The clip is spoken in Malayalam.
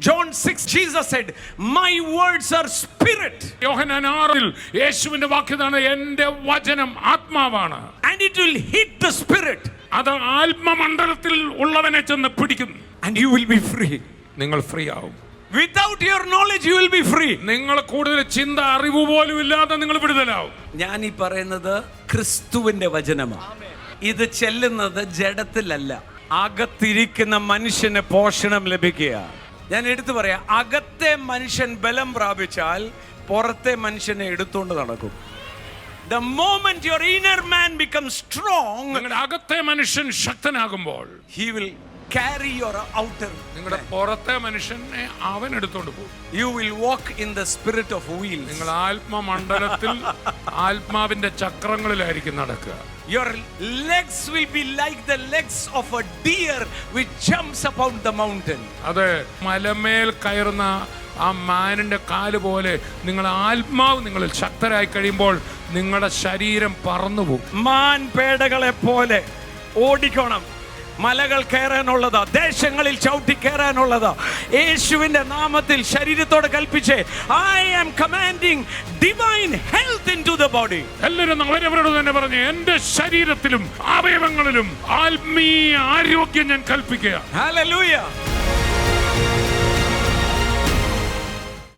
John 6, Jesus said, my words are spirit. യോഹന്നാൻ 6 യേശുവിന്റെ വാക്യമാണ് എന്റെ വചനം ആത്മാവാണ്. And it will hit the spirit. അത് ആത്മമണ്ഡലത്തിൽ ഉള്ളവനെ ചെന്ന് പിടിക്കും. And you will be free. നിങ്ങൾ ഫ്രീ ആവും. Without your knowledge you will be free. നിങ്ങൾ കൂടുതൽ ചിന്ത അറിവ് പോലും ഇല്ലാതെ നിങ്ങൾ വിടുതലാവും. ഞാൻ ഈ പറയുന്നത് ക്രിസ്തുവിന്റെ വചനമാണ്. ഇത് ചെല്ലുന്നത് ജഡത്തിലല്ല, അകത്തിരിക്കുന്ന മനുഷ്യന് പോഷണം ലഭിക്കുക. ഞാൻ എടുത്തു പറയാം, അകത്തെ മനുഷ്യൻ ബലം പ്രാപിച്ചാൽ പുറത്തെ മനുഷ്യനെ എടുത്തുകൊണ്ട് നടക്കും. The moment your inner man becomes strong, നിങ്ങളുടെ അകത്തെ മനുഷ്യൻ ശക്തനാകുമ്പോൾ he will carry your outer. നിങ്ങളുടെ പുറത്തെ മനുഷ്യനെ അവൻ എടുത്തോണ്ട് പോകും. You will walk in the spirit of wheels. നിങ്ങൾ ആത്മമണ്ഡലത്തിൽ ആത്മാവിന്റെ ചക്രങ്ങളിലായിരിക്കും നടക്കുക. Your legs will be like the legs of a deer which jumps upon the mountain. അതെ, മലമേൽ കയറുന്ന ആ മാനിന്റെ കാല് പോലെ നിങ്ങൾ ആത്മാവ് നിങ്ങളിൽ ശക്തരായി കഴിയുമ്പോൾ നിങ്ങളുടെ ശരീരം പറന്നു പോകും. മാൻ പേടകളെ പോലെ ഓടിക്കണം. മലകൾ കയറാനുള്ളതാ, ദേശങ്ങളിൽ ചവിട്ടി കയറാനുള്ളതാ. യേശുവിന്റെ നാമത്തിൽ ശരീരത്തോട് കൽപ്പിച്ചേ, I am commanding divine health into the body. എല്ലാവരും അവരവരോട് തന്നെ പറഞ്ഞു, എന്റെ ശരീരത്തിലും അവയവങ്ങളിലും ആത്മീയ ആരോഗ്യം ഞാൻ കൽപ്പിക്കുക. Hallelujah.